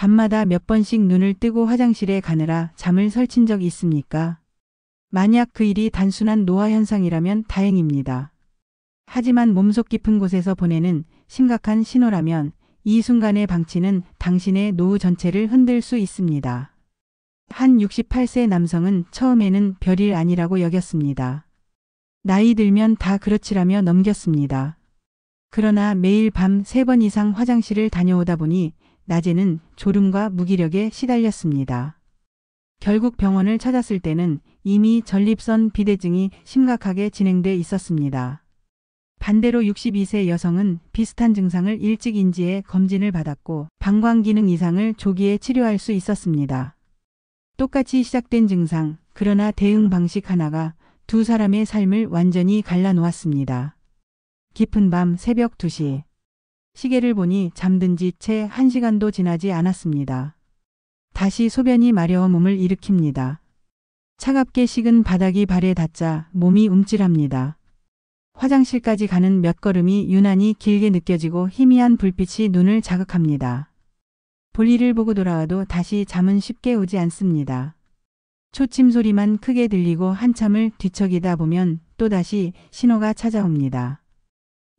밤마다 몇 번씩 눈을 뜨고 화장실에 가느라 잠을 설친 적 있습니까? 만약 그 일이 단순한 노화 현상이라면 다행입니다. 하지만 몸속 깊은 곳에서 보내는 심각한 신호라면 이 순간의 방치는 당신의 노후 전체를 흔들 수 있습니다. 한 68세 남성은 처음에는 별일 아니라고 여겼습니다. 나이 들면 다 그렇지라며 넘겼습니다. 그러나 매일 밤 3번 이상 화장실을 다녀오다 보니 낮에는 졸음과 무기력에 시달렸습니다. 결국 병원을 찾았을 때는 이미 전립선 비대증이 심각하게 진행돼 있었습니다. 반대로 62세 여성은 비슷한 증상을 일찍 인지해 검진을 받았고 방광 기능 이상을 조기에 치료할 수 있었습니다. 똑같이 시작된 증상, 그러나 대응 방식 하나가 두 사람의 삶을 완전히 갈라놓았습니다. 깊은 밤 새벽 2시. 시계를 보니 잠든 지 채 1시간도 지나지 않았습니다. 다시 소변이 마려워 몸을 일으킵니다. 차갑게 식은 바닥이 발에 닿자 몸이 움찔합니다. 화장실까지 가는 몇 걸음이 유난히 길게 느껴지고 희미한 불빛이 눈을 자극합니다. 볼일을 보고 돌아와도 다시 잠은 쉽게 오지 않습니다. 초침 소리만 크게 들리고 한참을 뒤척이다 보면 또다시 신호가 찾아옵니다.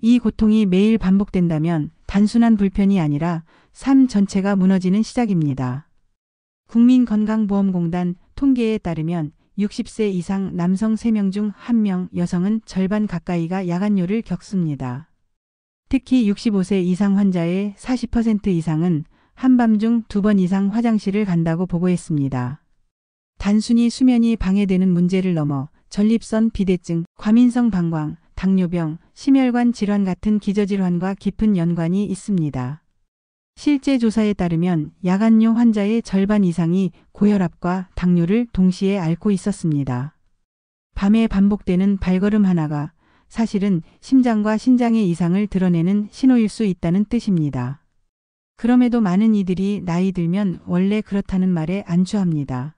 이 고통이 매일 반복된다면 단순한 불편이 아니라 삶 전체가 무너지는 시작입니다. 국민건강보험공단 통계에 따르면 60세 이상 남성 3명 중 1명, 여성은 절반 가까이가 야간뇨를 겪습니다. 특히 65세 이상 환자의 40% 이상은 한밤중 2번 이상 화장실을 간다고 보고했습니다. 단순히 수면이 방해되는 문제를 넘어 전립선 비대증, 과민성 방광, 당뇨병, 심혈관 질환 같은 기저질환과 깊은 연관이 있습니다. 실제 조사에 따르면 야간뇨 환자의 절반 이상이 고혈압과 당뇨를 동시에 앓고 있었습니다. 밤에 반복되는 발걸음 하나가 사실은 심장과 신장의 이상을 드러내는 신호일 수 있다는 뜻입니다. 그럼에도 많은 이들이 나이 들면 원래 그렇다는 말에 안주합니다.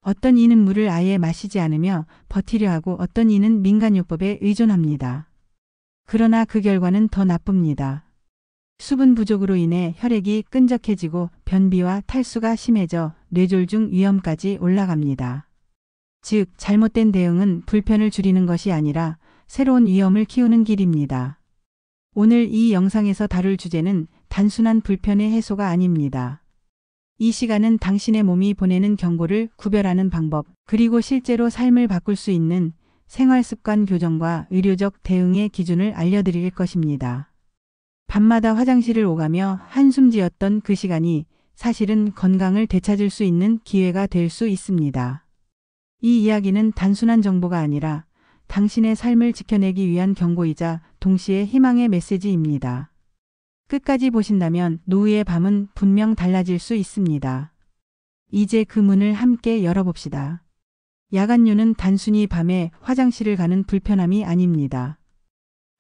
어떤 이는 물을 아예 마시지 않으며 버티려 하고 어떤 이는 민간요법에 의존합니다. 그러나 그 결과는 더 나쁩니다. 수분 부족으로 인해 혈액이 끈적해지고 변비와 탈수가 심해져 뇌졸중 위험까지 올라갑니다. 즉, 잘못된 대응은 불편을 줄이는 것이 아니라 새로운 위험을 키우는 길입니다. 오늘 이 영상에서 다룰 주제는 단순한 불편의 해소가 아닙니다. 이 시간은 당신의 몸이 보내는 경고를 구별하는 방법, 그리고 실제로 삶을 바꿀 수 있는 생활습관 교정과 의료적 대응의 기준을 알려드릴 것입니다. 밤마다 화장실을 오가며 한숨 지었던 그 시간이 사실은 건강을 되찾을 수 있는 기회가 될 수 있습니다. 이 이야기는 단순한 정보가 아니라 당신의 삶을 지켜내기 위한 경고이자 동시에 희망의 메시지입니다. 끝까지 보신다면 노후의 밤은 분명 달라질 수 있습니다. 이제 그 문을 함께 열어봅시다. 야간뇨는 단순히 밤에 화장실을 가는 불편함이 아닙니다.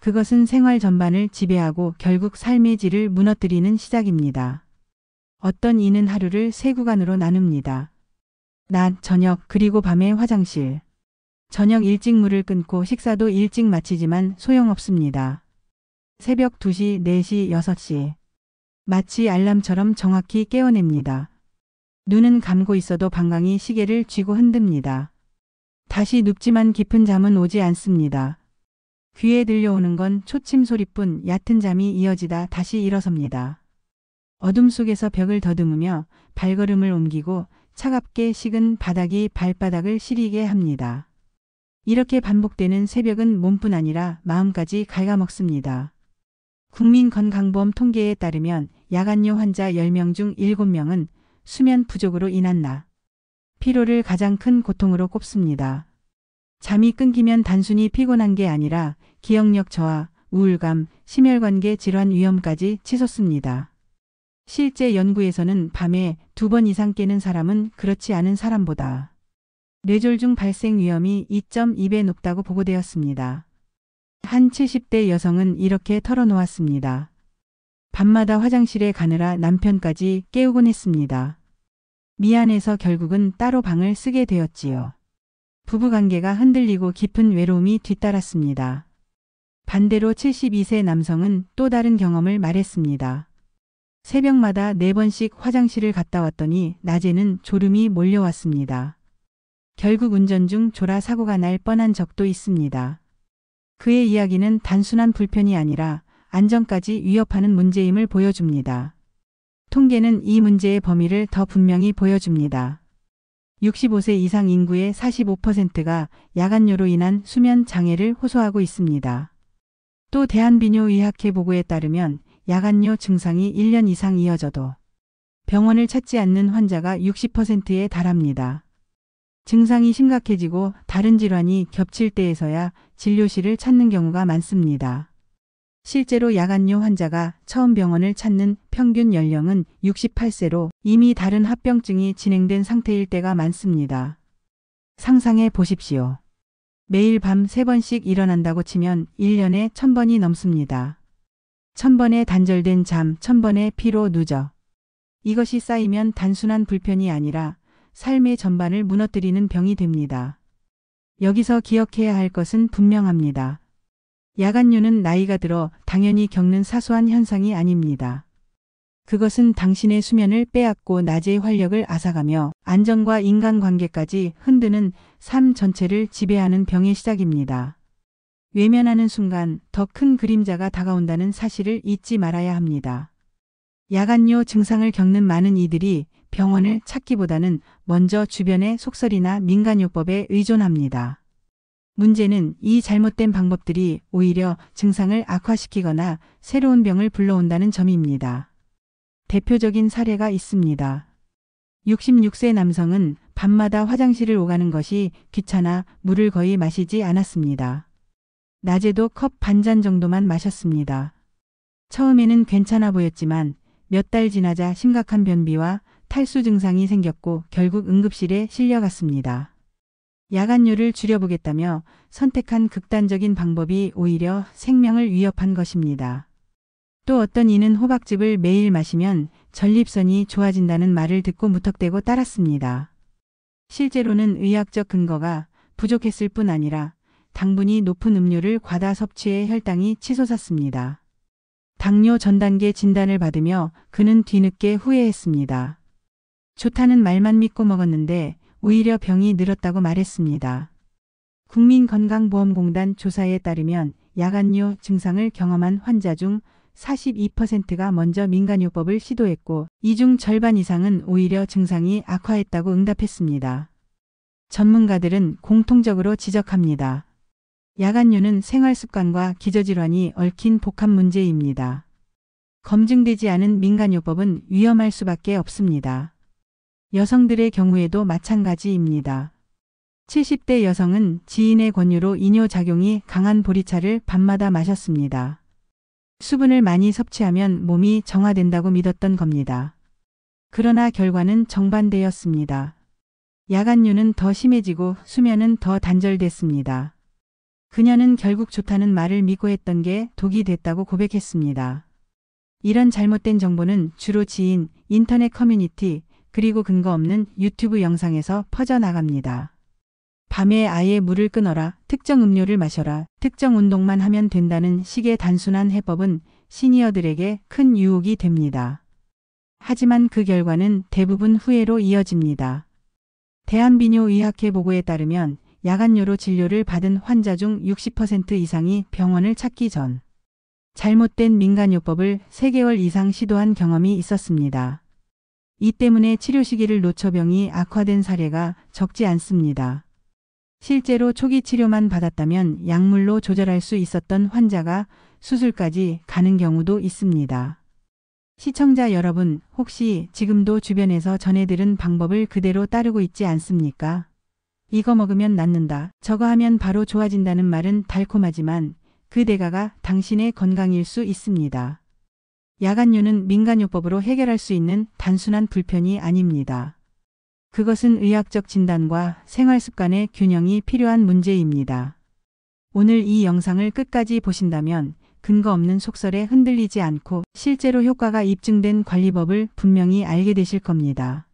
그것은 생활 전반을 지배하고 결국 삶의 질을 무너뜨리는 시작입니다. 어떤 이는 하루를 3구간으로 나눕니다. 낮, 저녁, 그리고 밤에 화장실. 저녁 일찍 물을 끊고 식사도 일찍 마치지만 소용없습니다. 새벽 2시, 4시, 6시. 마치 알람처럼 정확히 깨어냅니다. 눈은 감고 있어도 방광이 시계를 쥐고 흔듭니다. 다시 눕지만 깊은 잠은 오지 않습니다. 귀에 들려오는 건 초침 소리뿐. 얕은 잠이 이어지다 다시 일어섭니다. 어둠 속에서 벽을 더듬으며 발걸음을 옮기고 차갑게 식은 바닥이 발바닥을 시리게 합니다. 이렇게 반복되는 새벽은 몸뿐 아니라 마음까지 갉아먹습니다. 국민건강보험 통계에 따르면 야간뇨 환자 10명 중 7명은 수면 부족으로 인한 피로를 가장 큰 고통으로 꼽습니다. 잠이 끊기면 단순히 피곤한 게 아니라 기억력 저하, 우울감, 심혈관계 질환 위험까지 치솟습니다. 실제 연구에서는 밤에 2번 이상 깨는 사람은 그렇지 않은 사람보다 뇌졸중 발생 위험이 2.2배 높다고 보고되었습니다. 한 70대 여성은 이렇게 털어놓았습니다. 밤마다 화장실에 가느라 남편까지 깨우곤 했습니다. 미안해서 결국은 따로 방을 쓰게 되었지요. 부부관계가 흔들리고 깊은 외로움이 뒤따랐습니다. 반대로 72세 남성은 또 다른 경험을 말했습니다. 새벽마다 4번씩 화장실을 갔다 왔더니 낮에는 졸음이 몰려왔습니다. 결국 운전 중 졸아 사고가 날 뻔한 적도 있습니다. 그의 이야기는 단순한 불편이 아니라 안전까지 위협하는 문제임을 보여줍니다. 통계는 이 문제의 범위를 더 분명히 보여줍니다. 65세 이상 인구의 45%가 야간뇨로 인한 수면 장애를 호소하고 있습니다. 또 대한비뇨의학회 보고에 따르면 야간뇨 증상이 1년 이상 이어져도 병원을 찾지 않는 환자가 60%에 달합니다. 증상이 심각해지고 다른 질환이 겹칠 때에서야 진료실을 찾는 경우가 많습니다. 실제로 야간뇨 환자가 처음 병원을 찾는 평균 연령은 68세로 이미 다른 합병증이 진행된 상태일 때가 많습니다. 상상해 보십시오. 매일 밤 3번씩 일어난다고 치면 1년에 1000번이 넘습니다. 1000번의 단절된 잠, 1000번의 피로 누적. 이것이 쌓이면 단순한 불편이 아니라 삶의 전반을 무너뜨리는 병이 됩니다. 여기서 기억해야 할 것은 분명합니다. 야간뇨는 나이가 들어 당연히 겪는 사소한 현상이 아닙니다. 그것은 당신의 수면을 빼앗고 낮의 활력을 앗아가며 안전과 인간관계까지 흔드는 삶 전체를 지배하는 병의 시작입니다. 외면하는 순간 더 큰 그림자가 다가온다는 사실을 잊지 말아야 합니다. 야간뇨 증상을 겪는 많은 이들이 병원을 찾기보다는 먼저 주변의 속설이나 민간요법에 의존합니다. 문제는 이 잘못된 방법들이 오히려 증상을 악화시키거나 새로운 병을 불러온다는 점입니다. 대표적인 사례가 있습니다. 66세 남성은 밤마다 화장실을 오가는 것이 귀찮아 물을 거의 마시지 않았습니다. 낮에도 컵 반잔 정도만 마셨습니다. 처음에는 괜찮아 보였지만 몇 달 지나자 심각한 변비와 탈수 증상이 생겼고 결국 응급실에 실려갔습니다. 야간뇨를 줄여보겠다며 선택한 극단적인 방법이 오히려 생명을 위협한 것입니다. 또 어떤 이는 호박즙을 매일 마시면 전립선이 좋아진다는 말을 듣고 무턱대고 따랐습니다. 실제로는 의학적 근거가 부족했을 뿐 아니라 당분이 높은 음료를 과다 섭취해 혈당이 치솟았습니다. 당뇨 전단계 진단을 받으며 그는 뒤늦게 후회했습니다. 좋다는 말만 믿고 먹었는데 오히려 병이 늘었다고 말했습니다. 국민건강보험공단 조사에 따르면 야간뇨 증상을 경험한 환자 중 42%가 먼저 민간요법을 시도했고 이 중 절반 이상은 오히려 증상이 악화했다고 응답했습니다. 전문가들은 공통적으로 지적합니다. 야간뇨는 생활습관과 기저질환이 얽힌 복합 문제입니다. 검증되지 않은 민간요법은 위험할 수밖에 없습니다. 여성들의 경우에도 마찬가지입니다. 70대 여성은 지인의 권유로 이뇨작용이 강한 보리차를 밤마다 마셨습니다. 수분을 많이 섭취하면 몸이 정화된다고 믿었던 겁니다. 그러나 결과는 정반대였습니다. 야간뇨는 더 심해지고 수면은 더 단절됐습니다. 그녀는 결국 좋다는 말을 믿고 했던 게 독이 됐다고 고백했습니다. 이런 잘못된 정보는 주로 지인, 인터넷 커뮤니티, 그리고 근거 없는 유튜브 영상에서 퍼져나갑니다. 밤에 아예 물을 끊어라, 특정 음료를 마셔라, 특정 운동만 하면 된다는 식의 단순한 해법은 시니어들에게 큰 유혹이 됩니다. 하지만 그 결과는 대부분 후회로 이어집니다. 대한비뇨의학회 보고에 따르면 야간뇨로 진료를 받은 환자 중 60% 이상이 병원을 찾기 전 잘못된 민간요법을 3개월 이상 시도한 경험이 있었습니다. 이 때문에 치료 시기를 놓쳐 병이 악화된 사례가 적지 않습니다. 실제로 초기 치료만 받았다면 약물로 조절할 수 있었던 환자가 수술까지 가는 경우도 있습니다. 시청자 여러분, 혹시 지금도 주변에서 전해 들은 방법을 그대로 따르고 있지 않습니까? 이거 먹으면 낫는다, 저거 하면 바로 좋아진다는 말은 달콤하지만 그 대가가 당신의 건강일 수 있습니다. 야간뇨는 민간요법으로 해결할 수 있는 단순한 불편이 아닙니다. 그것은 의학적 진단과 생활습관의 균형이 필요한 문제입니다. 오늘 이 영상을 끝까지 보신다면 근거 없는 속설에 흔들리지 않고 실제로 효과가 입증된 관리법을 분명히 알게 되실 겁니다.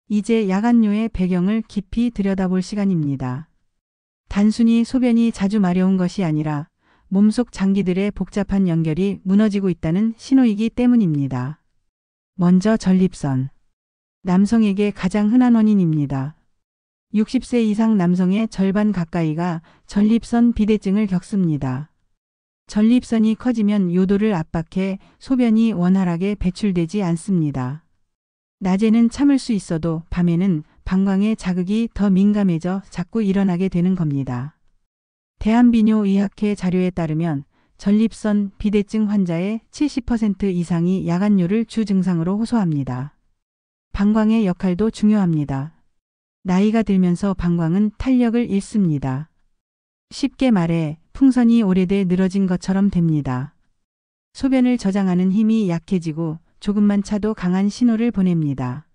이제 야간뇨의 배경을 깊이 들여다볼 시간입니다. 단순히 소변이 자주 마려운 것이 아니라 몸속 장기들의 복잡한 연결이 무너지고 있다는 신호이기 때문입니다. 먼저 전립선. 남성에게 가장 흔한 원인입니다. 60세 이상 남성의 절반 가까이가 전립선 비대증을 겪습니다. 전립선이 커지면 요도를 압박해 소변이 원활하게 배출되지 않습니다. 낮에는 참을 수 있어도 밤에는 방광의 자극이 더 민감해져 자꾸 일어나게 되는 겁니다. 대한비뇨의학회 자료에 따르면 전립선 비대증 환자의 70% 이상이 야간뇨를 주 증상으로 호소합니다. 방광의 역할도 중요합니다. 나이가 들면서 방광은 탄력을 잃습니다. 쉽게 말해 풍선이 오래돼 늘어진 것처럼 됩니다. 소변을 저장하는 힘이 약해지고 조금만 차도 강한 신호를 보냅니다.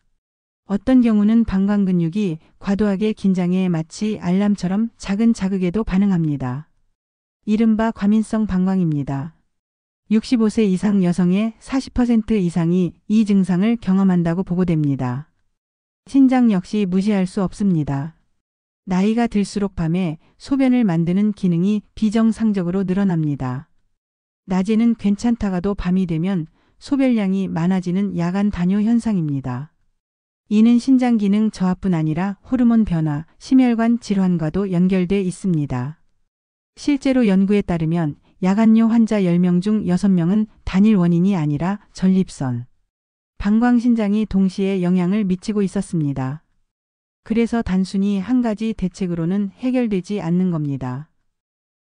어떤 경우는 방광 근육이 과도하게 긴장해 마치 알람처럼 작은 자극에도 반응합니다. 이른바 과민성 방광입니다. 65세 이상 여성의 40% 이상이 이 증상을 경험한다고 보고됩니다. 신장 역시 무시할 수 없습니다. 나이가 들수록 밤에 소변을 만드는 기능이 비정상적으로 늘어납니다. 낮에는 괜찮다가도 밤이 되면 소변량이 많아지는 야간 단뇨 현상입니다. 이는 신장 기능 저하뿐 아니라 호르몬 변화, 심혈관 질환과도 연결돼 있습니다. 실제로 연구에 따르면 야간뇨 환자 10명 중 6명은 단일 원인이 아니라 전립선, 방광신장이 동시에 영향을 미치고 있었습니다. 그래서 단순히 한 가지 대책으로는 해결되지 않는 겁니다.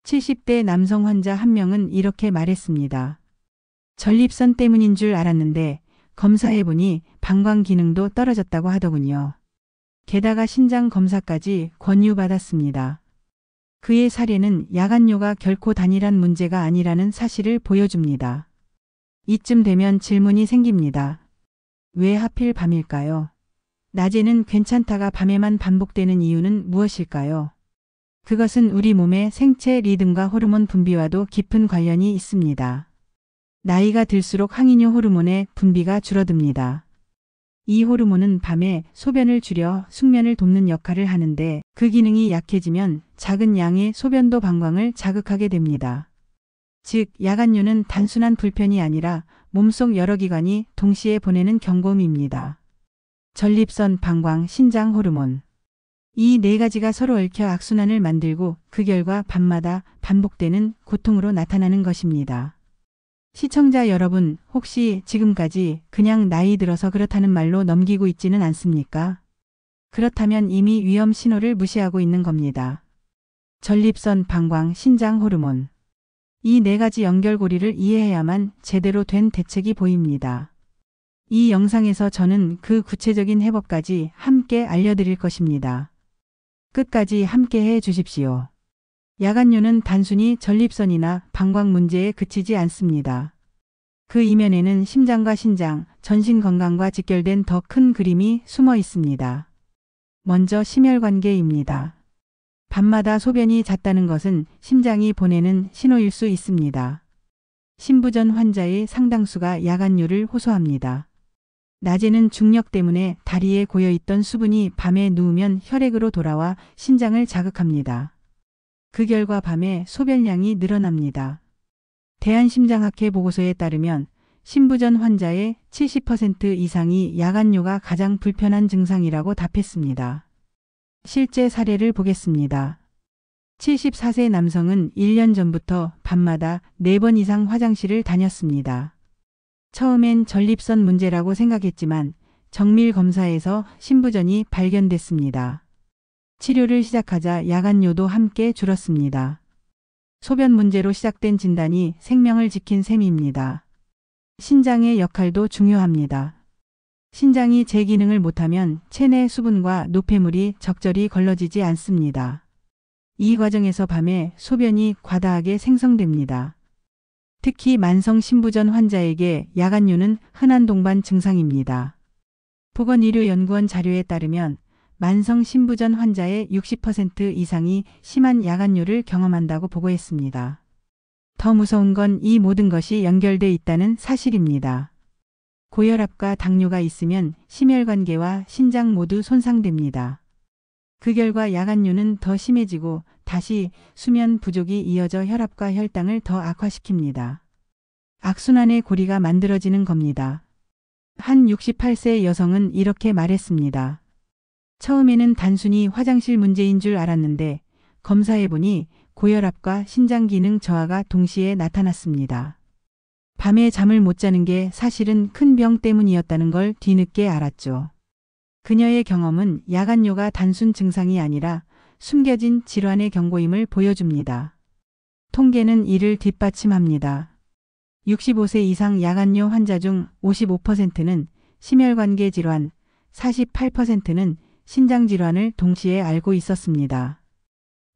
70대 남성 환자 한 명은 이렇게 말했습니다. 전립선 때문인 줄 알았는데 검사해보니 방광 기능도 떨어졌다고 하더군요. 게다가 신장 검사까지 권유받았습니다. 그의 사례는 야간뇨가 결코 단일한 문제가 아니라는 사실을 보여줍니다. 이쯤 되면 질문이 생깁니다. 왜 하필 밤일까요? 낮에는 괜찮다가 밤에만 반복되는 이유는 무엇일까요? 그것은 우리 몸의 생체 리듬과 호르몬 분비와도 깊은 관련이 있습니다. 나이가 들수록 항이뇨 호르몬의 분비가 줄어듭니다. 이 호르몬은 밤에 소변을 줄여 숙면을 돕는 역할을 하는데 그 기능이 약해지면 작은 양의 소변도 방광을 자극하게 됩니다. 즉 야간뇨는 단순한 불편이 아니라 몸속 여러 기관이 동시에 보내는 경고음입니다. 전립선, 방광, 신장 호르몬. 이 네 가지가 서로 얽혀 악순환을 만들고 그 결과 밤마다 반복되는 고통으로 나타나는 것입니다. 시청자 여러분, 혹시 지금까지 그냥 나이 들어서 그렇다는 말로 넘기고 있지는 않습니까? 그렇다면 이미 위험 신호를 무시하고 있는 겁니다. 전립선, 방광, 신장 호르몬. 이 네 가지 연결고리를 이해해야만 제대로 된 대책이 보입니다. 이 영상에서 저는 그 구체적인 해법까지 함께 알려드릴 것입니다. 끝까지 함께 해 주십시오. 야간뇨는 단순히 전립선이나 방광 문제에 그치지 않습니다. 그 이면에는 심장과 신장, 전신 건강과 직결된 더 큰 그림이 숨어 있습니다. 먼저 심혈관계입니다. 밤마다 소변이 잦다는 것은 심장이 보내는 신호일 수 있습니다. 신부전 환자의 상당수가 야간뇨를 호소합니다. 낮에는 중력 때문에 다리에 고여있던 수분이 밤에 누우면 혈액으로 돌아와 신장을 자극합니다. 그 결과 밤에 소변량이 늘어납니다. 대한심장학회 보고서에 따르면 신부전 환자의 70% 이상이 야간뇨가 가장 불편한 증상이라고 답했습니다. 실제 사례를 보겠습니다. 74세 남성은 1년 전부터 밤마다 4번 이상 화장실을 다녔습니다. 처음엔 전립선 문제라고 생각했지만 정밀 검사에서 신부전이 발견됐습니다. 치료를 시작하자 야간뇨도 함께 줄었습니다. 소변 문제로 시작된 진단이 생명을 지킨 셈입니다. 신장의 역할도 중요합니다. 신장이 제 기능을 못하면 체내 수분과 노폐물이 적절히 걸러지지 않습니다. 이 과정에서 밤에 소변이 과다하게 생성됩니다. 특히 만성 신부전 환자에게 야간뇨는 흔한 동반 증상입니다. 보건의료연구원 자료에 따르면 만성 신부전 환자의 60% 이상이 심한 야간뇨를 경험한다고 보고했습니다. 더 무서운 건 이 모든 것이 연결돼 있다는 사실입니다. 고혈압과 당뇨가 있으면 심혈관계와 신장 모두 손상됩니다. 그 결과 야간뇨는 더 심해지고 다시 수면 부족이 이어져 혈압과 혈당을 더 악화시킵니다. 악순환의 고리가 만들어지는 겁니다. 한 68세 여성은 이렇게 말했습니다. 처음에는 단순히 화장실 문제인 줄 알았는데 검사해보니 고혈압과 신장 기능 저하가 동시에 나타났습니다. 밤에 잠을 못 자는 게 사실은 큰 병 때문이었다는 걸 뒤늦게 알았죠. 그녀의 경험은 야간뇨가 단순 증상이 아니라 숨겨진 질환의 경고임을 보여줍니다. 통계는 이를 뒷받침합니다. 65세 이상 야간뇨 환자 중 55%는 심혈관계 질환, 48%는 신장 질환을 동시에 앓고 있었습니다.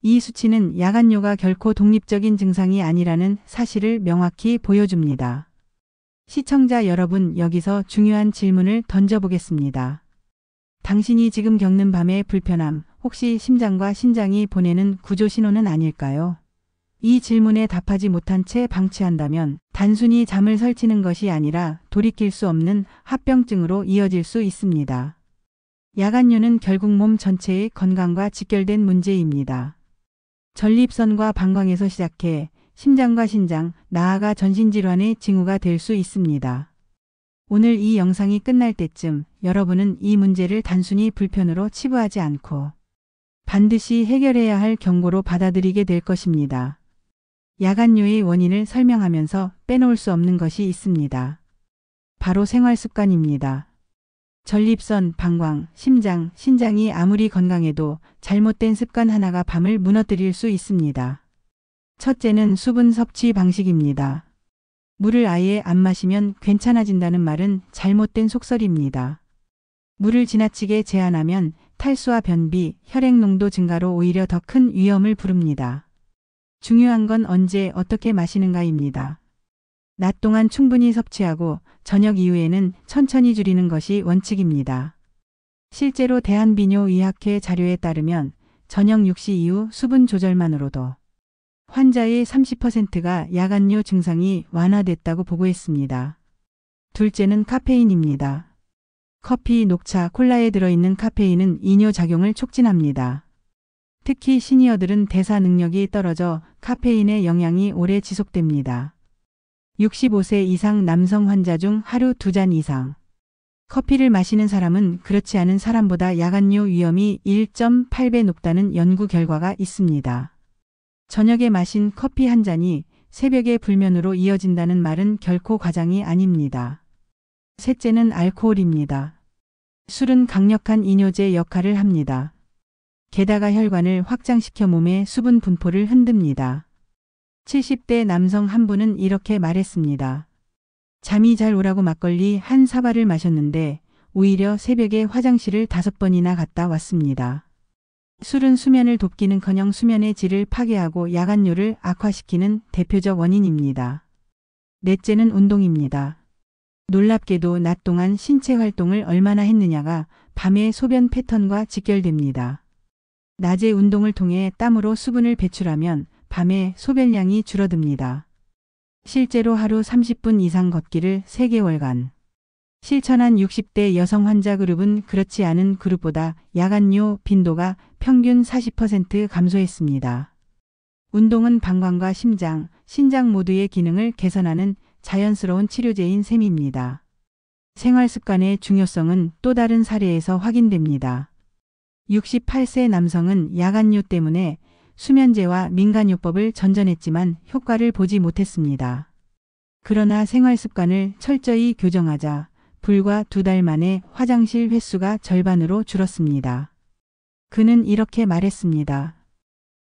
이 수치는 야간뇨가 결코 독립적인 증상이 아니라는 사실을 명확히 보여줍니다. 시청자 여러분, 여기서 중요한 질문을 던져보겠습니다. 당신이 지금 겪는 밤의 불편함, 혹시 심장과 신장이 보내는 구조 신호는 아닐까요? 이 질문에 답하지 못한 채 방치한다면 단순히 잠을 설치는 것이 아니라 돌이킬 수 없는 합병증으로 이어질 수 있습니다. 야간뇨는 결국 몸 전체의 건강과 직결된 문제입니다. 전립선과 방광에서 시작해 심장과 신장, 나아가 전신질환의 징후가 될 수 있습니다. 오늘 이 영상이 끝날 때쯤 여러분은 이 문제를 단순히 불편으로 치부하지 않고 반드시 해결해야 할 경고로 받아들이게 될 것입니다. 야간뇨의 원인을 설명하면서 빼놓을 수 없는 것이 있습니다. 바로 생활습관입니다. 전립선, 방광, 심장, 신장이 아무리 건강해도 잘못된 습관 하나가 밤을 무너뜨릴 수 있습니다. 첫째는 수분 섭취 방식입니다. 물을 아예 안 마시면 괜찮아진다는 말은 잘못된 속설입니다. 물을 지나치게 제한하면 탈수와 변비, 혈액 농도 증가로 오히려 더 큰 위험을 부릅니다. 중요한 건 언제 어떻게 마시는가입니다. 낮 동안 충분히 섭취하고 저녁 이후에는 천천히 줄이는 것이 원칙입니다. 실제로 대한비뇨의학회 자료에 따르면 저녁 6시 이후 수분 조절만으로도 환자의 30%가 야간뇨 증상이 완화됐다고 보고했습니다. 둘째는 카페인입니다. 커피, 녹차, 콜라에 들어있는 카페인은 이뇨 작용을 촉진합니다. 특히 시니어들은 대사 능력이 떨어져 카페인의 영향이 오래 지속됩니다. 65세 이상 남성 환자 중 하루 2잔 이상 커피를 마시는 사람은 그렇지 않은 사람보다 야간뇨 위험이 1.8배 높다는 연구 결과가 있습니다. 저녁에 마신 커피 한 잔이 새벽에 불면으로 이어진다는 말은 결코 과장이 아닙니다. 셋째는 알코올입니다. 술은 강력한 이뇨제 역할을 합니다. 게다가 혈관을 확장시켜 몸의 수분 분포를 흔듭니다. 70대 남성 한 분은 이렇게 말했습니다. 잠이 잘 오라고 막걸리 한 사발을 마셨는데 오히려 새벽에 화장실을 5번이나 갔다 왔습니다. 술은 수면을 돕기는커녕 수면의 질을 파괴하고 야간뇨를 악화시키는 대표적 원인입니다. 넷째는 운동입니다. 놀랍게도 낮 동안 신체 활동을 얼마나 했느냐가 밤의 소변 패턴과 직결됩니다. 낮에 운동을 통해 땀으로 수분을 배출하면 밤에 소변량이 줄어듭니다. 실제로 하루 30분 이상 걷기를 3개월간 실천한 60대 여성 환자 그룹은 그렇지 않은 그룹보다 야간뇨 빈도가 평균 40% 감소했습니다. 운동은 방광과 심장, 신장 모두의 기능을 개선하는 자연스러운 치료제인 셈입니다. 생활 습관의 중요성은 또 다른 사례에서 확인됩니다. 68세 남성은 야간뇨 때문에 수면제와 민간요법을 전전했지만 효과를 보지 못했습니다. 그러나 생활 습관을 철저히 교정하자 불과 2달 만에 화장실 횟수가 절반으로 줄었습니다. 그는 이렇게 말했습니다.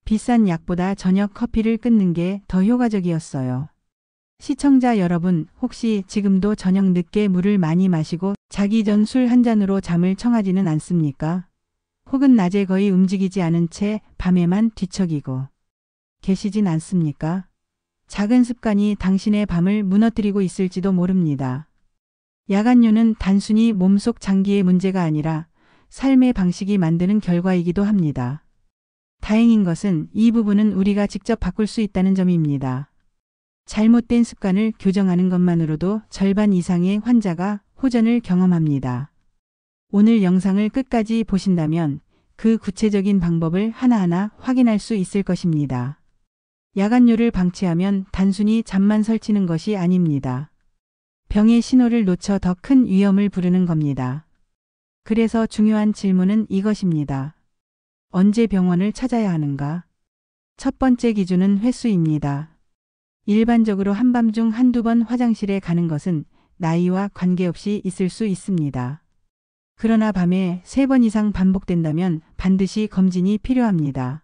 비싼 약보다 저녁 커피를 끊는 게 더 효과적이었어요. 시청자 여러분, 혹시 지금도 저녁 늦게 물을 많이 마시고 자기 전 술 한 잔으로 잠을 청하지는 않습니까? 혹은 낮에 거의 움직이지 않은 채 밤에만 뒤척이고 계시진 않습니까? 작은 습관이 당신의 밤을 무너뜨리고 있을지도 모릅니다. 야간뇨는 단순히 몸속 장기의 문제가 아니라 삶의 방식이 만드는 결과이기도 합니다. 다행인 것은 이 부분은 우리가 직접 바꿀 수 있다는 점입니다. 잘못된 습관을 교정하는 것만으로도 절반 이상의 환자가 호전을 경험합니다. 오늘 영상을 끝까지 보신다면 그 구체적인 방법을 하나하나 확인할 수 있을 것입니다. 야간뇨를 방치하면 단순히 잠만 설치는 것이 아닙니다. 병의 신호를 놓쳐 더 큰 위험을 부르는 겁니다. 그래서 중요한 질문은 이것입니다. 언제 병원을 찾아야 하는가? 첫 번째 기준은 횟수입니다. 일반적으로 한밤중 한두 번 화장실에 가는 것은 나이와 관계없이 있을 수 있습니다. 그러나 밤에 3번 이상 반복된다면 반드시 검진이 필요합니다.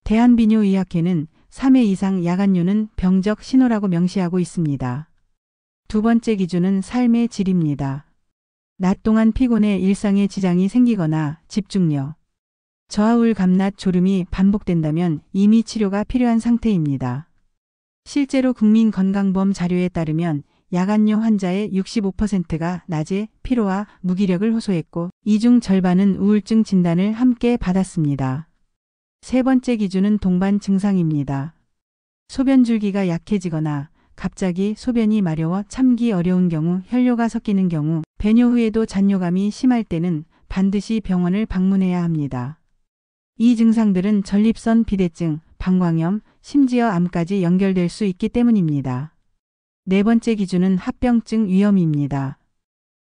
대한비뇨의학회는 3회 이상 야간요는 병적 신호라고 명시하고 있습니다. 두 번째 기준은 삶의 질입니다. 낮 동안 피곤해 일상에 지장이 생기거나 집중력, 저하울 감낮 졸음이 반복된다면 이미 치료가 필요한 상태입니다. 실제로 국민건강보험 자료에 따르면 야간요 환자의 65%가 낮에 피로와 무기력을 호소했고 이 중 절반은 우울증 진단을 함께 받았습니다. 세 번째 기준은 동반 증상입니다. 소변 줄기가 약해지거나 갑자기 소변이 마려워 참기 어려운 경우, 혈뇨가 섞이는 경우, 배뇨 후에도 잔뇨감이 심할 때는 반드시 병원을 방문해야 합니다. 이 증상들은 전립선 비대증, 방광염, 심지어 암까지 연결될 수 있기 때문입니다. 네 번째 기준은 합병증 위험입니다.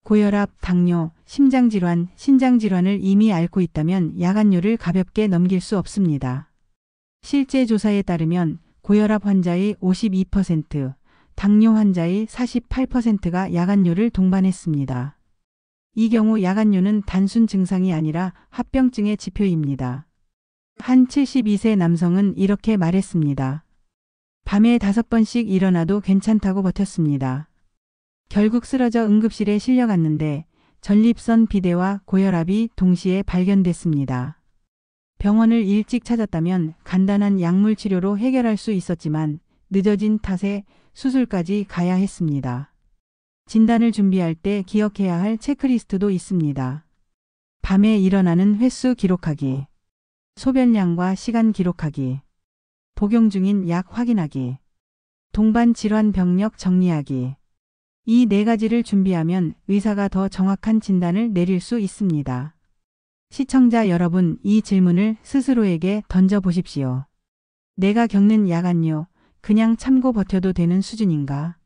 고혈압, 당뇨, 심장질환, 신장질환을 이미 앓고 있다면 야간요를 가볍게 넘길 수 없습니다. 실제 조사에 따르면 고혈압 환자의 52%, 당뇨 환자의 48%가 야간요를 동반했습니다. 이 경우 야간요는 단순 증상이 아니라 합병증의 지표입니다. 한 72세 남성은 이렇게 말했습니다. 밤에 5번씩 일어나도 괜찮다고 버텼습니다. 결국 쓰러져 응급실에 실려갔는데 전립선 비대와 고혈압이 동시에 발견됐습니다. 병원을 일찍 찾았다면 간단한 약물 치료로 해결할 수 있었지만 늦어진 탓에 수술까지 가야 했습니다. 진단을 준비할 때 기억해야 할 체크리스트도 있습니다. 밤에 일어나는 횟수 기록하기, 소변량과 시간 기록하기, 복용 중인 약 확인하기, 동반 질환 병력 정리하기. 이 4가지를 준비하면 의사가 더 정확한 진단을 내릴 수 있습니다. 시청자 여러분, 이 질문을 스스로에게 던져보십시오. 내가 겪는 야간요, 그냥 참고 버텨도 되는 수준인가?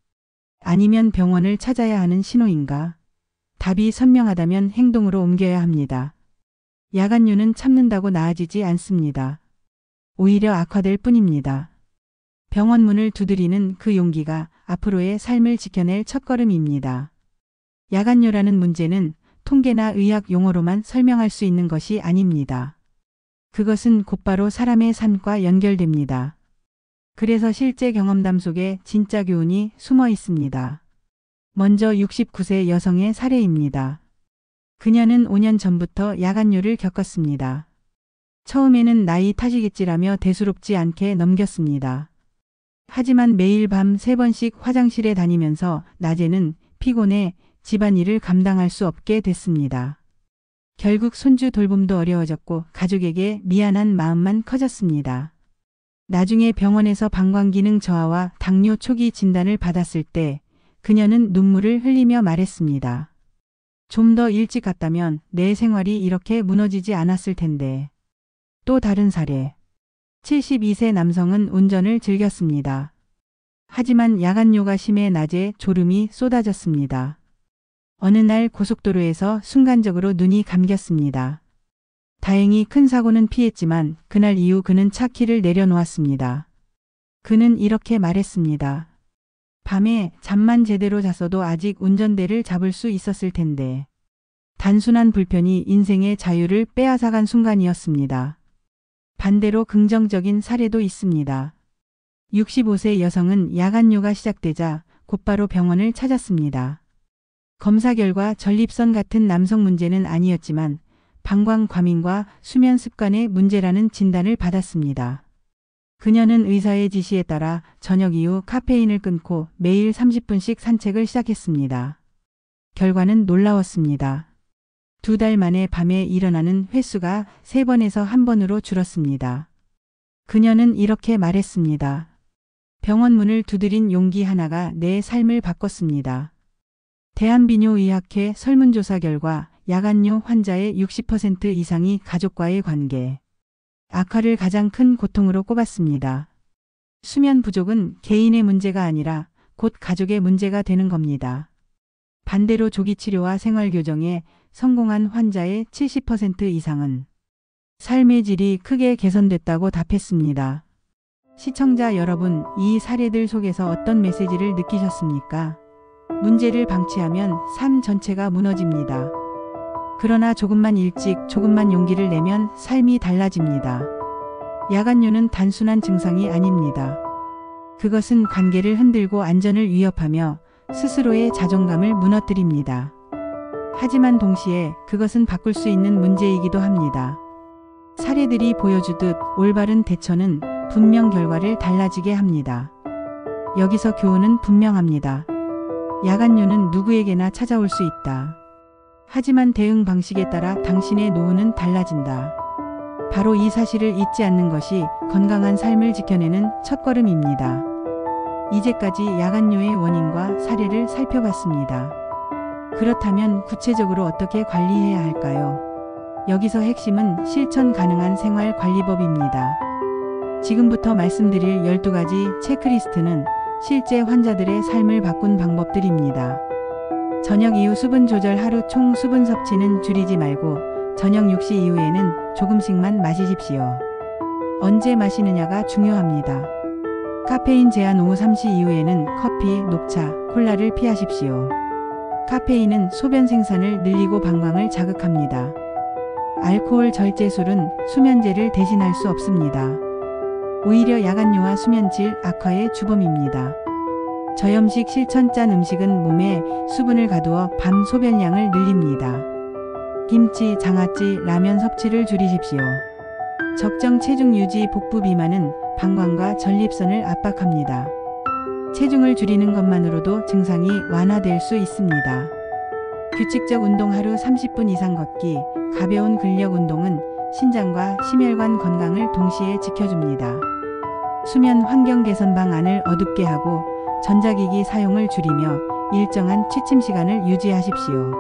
아니면 병원을 찾아야 하는 신호인가? 답이 선명하다면 행동으로 옮겨야 합니다. 야간요는 참는다고 나아지지 않습니다. 오히려 악화될 뿐입니다. 병원 문을 두드리는 그 용기가 앞으로의 삶을 지켜낼 첫걸음입니다. 야간요라는 문제는 통계나 의학 용어로만 설명할 수 있는 것이 아닙니다. 그것은 곧바로 사람의 삶과 연결됩니다. 그래서 실제 경험담 속에 진짜 교훈이 숨어 있습니다. 먼저 69세 여성의 사례입니다. 그녀는 5년 전부터 야간요를 겪었습니다. 처음에는 나이 탓이겠지라며 대수롭지 않게 넘겼습니다. 하지만 매일 밤 3번씩 화장실에 다니면서 낮에는 피곤해 집안일을 감당할 수 없게 됐습니다. 결국 손주 돌봄도 어려워졌고 가족에게 미안한 마음만 커졌습니다. 나중에 병원에서 방광기능 저하와 당뇨 초기 진단을 받았을 때 그녀는 눈물을 흘리며 말했습니다. 좀 더 일찍 갔다면 내 생활이 이렇게 무너지지 않았을 텐데. 또 다른 사례. 72세 남성은 운전을 즐겼습니다. 하지만 야간요가 심해 낮에 졸음이 쏟아졌습니다. 어느 날 고속도로에서 순간적으로 눈이 감겼습니다. 다행히 큰 사고는 피했지만 그날 이후 그는 차 키를 내려놓았습니다. 그는 이렇게 말했습니다. 밤에 잠만 제대로 잤어도 아직 운전대를 잡을 수 있었을 텐데. 단순한 불편이 인생의 자유를 빼앗아간 순간이었습니다. 반대로 긍정적인 사례도 있습니다. 65세 여성은 야간요가 시작되자 곧바로 병원을 찾았습니다. 검사 결과 전립선 같은 남성 문제는 아니었지만 방광 과민과 수면 습관의 문제라는 진단을 받았습니다. 그녀는 의사의 지시에 따라 저녁 이후 카페인을 끊고 매일 30분씩 산책을 시작했습니다. 결과는 놀라웠습니다. 2달 만에 밤에 일어나는 횟수가 3번에서 1번으로 줄었습니다. 그녀는 이렇게 말했습니다. 병원 문을 두드린 용기 하나가 내 삶을 바꿨습니다. 대한비뇨의학회 설문조사 결과 야간요 환자의 60% 이상이 가족과의 관계, 악화를 가장 큰 고통으로 꼽았습니다. 수면 부족은 개인의 문제가 아니라 곧 가족의 문제가 되는 겁니다. 반대로 조기 치료와 생활 교정에 성공한 환자의 70% 이상은 삶의 질이 크게 개선됐다고 답했습니다. 시청자 여러분, 이 사례들 속에서 어떤 메시지를 느끼셨습니까? 문제를 방치하면 삶 전체가 무너집니다. 그러나 조금만 일찍, 조금만 용기를 내면 삶이 달라집니다. 야간뇨는 단순한 증상이 아닙니다. 그것은 관계를 흔들고 안전을 위협하며 스스로의 자존감을 무너뜨립니다. 하지만 동시에 그것은 바꿀 수 있는 문제이기도 합니다. 사례들이 보여주듯 올바른 대처는 분명 결과를 달라지게 합니다. 여기서 교훈은 분명합니다. 야간뇨는 누구에게나 찾아올 수 있다. 하지만 대응 방식에 따라 당신의 노후는 달라진다. 바로 이 사실을 잊지 않는 것이 건강한 삶을 지켜내는 첫걸음입니다. 이제까지 야간뇨의 원인과 사례를 살펴봤습니다. 그렇다면 구체적으로 어떻게 관리해야 할까요? 여기서 핵심은 실천 가능한 생활관리법입니다. 지금부터 말씀드릴 12가지 체크리스트는 실제 환자들의 삶을 바꾼 방법들입니다. 저녁 이후 수분 조절. 하루 총 수분 섭취는 줄이지 말고 저녁 6시 이후에는 조금씩만 마시십시오. 언제 마시느냐가 중요합니다. 카페인 제한. 오후 3시 이후에는 커피, 녹차, 콜라를 피하십시오. 카페인은 소변 생산을 늘리고 방광을 자극합니다. 알코올 절제술은 수면제를 대신할 수 없습니다. 오히려 야간뇨와 수면질 악화의 주범입니다. 저염식 실천. 짠 음식은 몸에 수분을 가두어 밤 소변량을 늘립니다. 김치, 장아찌, 라면 섭취를 줄이십시오. 적정 체중 유지. 복부 비만은 방광과 전립선을 압박합니다. 체중을 줄이는 것만으로도 증상이 완화될 수 있습니다. 규칙적 운동. 하루 30분 이상 걷기. 가벼운 근력 운동은 신장과 심혈관 건강을 동시에 지켜줍니다. 수면 환경 개선. 방안을 어둡게 하고 전자기기 사용을 줄이며 일정한 취침 시간을 유지하십시오.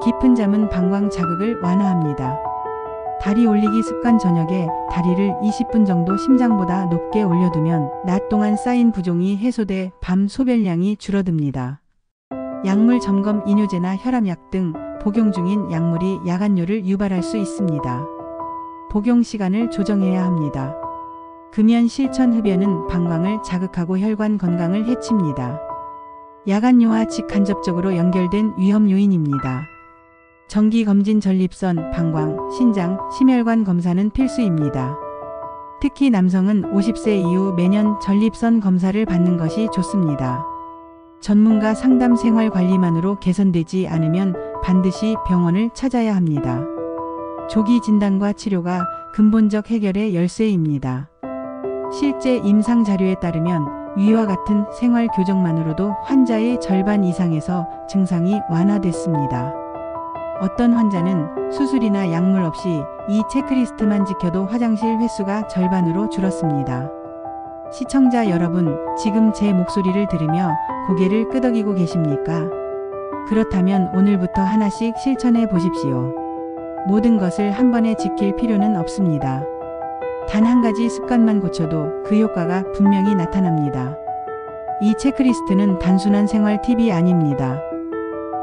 깊은 잠은 방광 자극을 완화합니다. 다리 올리기 습관. 저녁에 다리를 20분 정도 심장보다 높게 올려두면 낮 동안 쌓인 부종이 해소돼 밤 소변량이 줄어듭니다. 약물 점검. 이뇨제나 혈압약 등 복용 중인 약물이 야간뇨를 유발할 수 있습니다. 복용 시간을 조정해야 합니다. 금연. 실천. 흡연은 방광을 자극하고 혈관 건강을 해칩니다. 야간뇨와 직간접적으로 연결된 위험 요인입니다. 정기검진. 전립선, 방광, 신장, 심혈관 검사는 필수입니다. 특히 남성은 50세 이후 매년 전립선 검사를 받는 것이 좋습니다. 전문가 상담. 생활관리만으로 개선되지 않으면 반드시 병원을 찾아야 합니다. 조기 진단과 치료가 근본적 해결의 열쇠입니다. 실제 임상 자료에 따르면 위와 같은 생활 교정만으로도 환자의 절반 이상에서 증상이 완화됐습니다. 어떤 환자는 수술이나 약물 없이 이 체크리스트만 지켜도 화장실 횟수가 절반으로 줄었습니다. 시청자 여러분, 지금 제 목소리를 들으며 고개를 끄덕이고 계십니까? 그렇다면 오늘부터 하나씩 실천해 보십시오. 모든 것을 한 번에 지킬 필요는 없습니다. 단 한 가지 습관만 고쳐도 그 효과가 분명히 나타납니다. 이 체크리스트는 단순한 생활 팁이 아닙니다.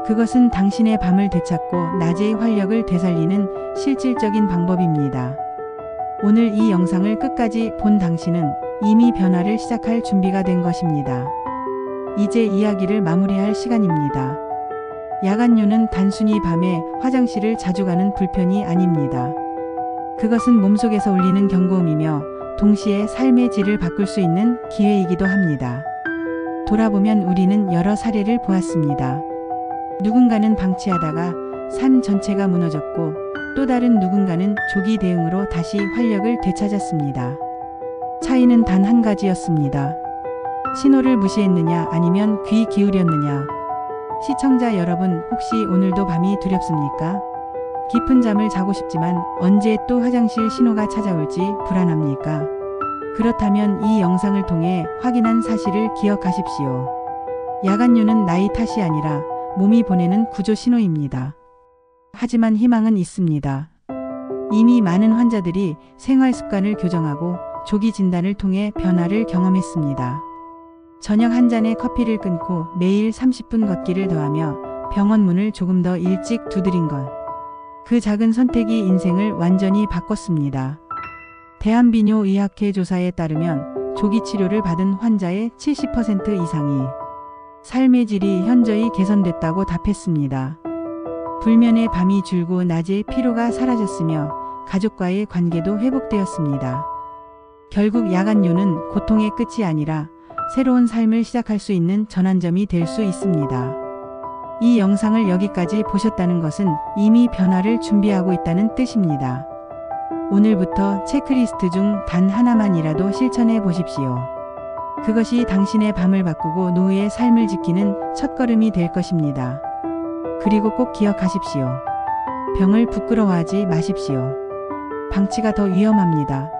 그것은 당신의 밤을 되찾고 낮의 활력을 되살리는 실질적인 방법입니다. 오늘 이 영상을 끝까지 본 당신은 이미 변화를 시작할 준비가 된 것입니다. 이제 이야기를 마무리할 시간입니다. 야간뇨는 단순히 밤에 화장실을 자주 가는 불편이 아닙니다. 그것은 몸속에서 울리는 경고음이며 동시에 삶의 질을 바꿀 수 있는 기회이기도 합니다. 돌아보면 우리는 여러 사례를 보았습니다. 누군가는 방치하다가 삶 전체가 무너졌고 또 다른 누군가는 조기 대응으로 다시 활력을 되찾았습니다. 차이는 단 한 가지였습니다. 신호를 무시했느냐 아니면 귀 기울였느냐. 시청자 여러분, 혹시 오늘도 밤이 두렵습니까? 깊은 잠을 자고 싶지만 언제 또 화장실 신호가 찾아올지 불안합니까? 그렇다면 이 영상을 통해 확인한 사실을 기억하십시오. 야간뇨는 나이 탓이 아니라 몸이 보내는 구조 신호입니다. 하지만 희망은 있습니다. 이미 많은 환자들이 생활 습관을 교정하고 조기 진단을 통해 변화를 경험했습니다. 저녁 한 잔의 커피를 끊고 매일 30분 걷기를 더하며 병원 문을 조금 더 일찍 두드린 것. 그 작은 선택이 인생을 완전히 바꿨습니다. 대한비뇨의학회 조사에 따르면 조기 치료를 받은 환자의 70% 이상이 삶의 질이 현저히 개선됐다고 답했습니다. 불면의 밤이 줄고 낮의 피로가 사라졌으며 가족과의 관계도 회복되었습니다. 결국 야간요는 고통의 끝이 아니라 새로운 삶을 시작할 수 있는 전환점이 될 수 있습니다. 이 영상을 여기까지 보셨다는 것은 이미 변화를 준비하고 있다는 뜻입니다. 오늘부터 체크리스트 중 단 하나만이라도 실천해 보십시오. 그것이 당신의 밤을 바꾸고 노후의 삶을 지키는 첫걸음이 될 것입니다. 그리고 꼭 기억하십시오. 병을 부끄러워하지 마십시오. 방치가 더 위험합니다.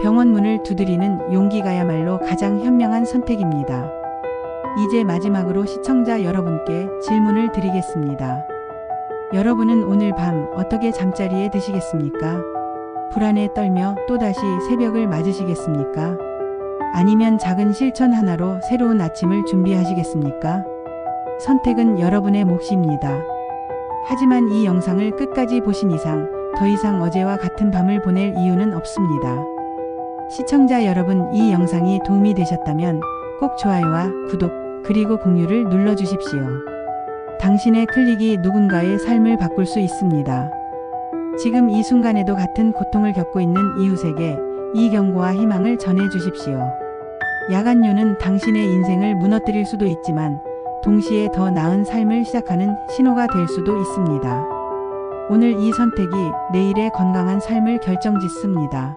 병원 문을 두드리는 용기가야말로 가장 현명한 선택입니다. 이제 마지막으로 시청자 여러분께 질문을 드리겠습니다. 여러분은 오늘 밤 어떻게 잠자리에 드시겠습니까? 불안에 떨며 또다시 새벽을 맞으시겠습니까? 아니면 작은 실천 하나로 새로운 아침을 준비하시겠습니까? 선택은 여러분의 몫입니다. 하지만 이 영상을 끝까지 보신 이상 더 이상 어제와 같은 밤을 보낼 이유는 없습니다. 시청자 여러분, 이 영상이 도움이 되셨다면 꼭 좋아요와 구독 그리고 공유를 눌러주십시오. 당신의 클릭이 누군가의 삶을 바꿀 수 있습니다. 지금 이 순간에도 같은 고통을 겪고 있는 이웃에게 이 경고와 희망을 전해주십시오. 야간요는 당신의 인생을 무너뜨릴 수도 있지만 동시에 더 나은 삶을 시작하는 신호가 될 수도 있습니다. 오늘 이 선택이 내일의 건강한 삶을 결정짓습니다.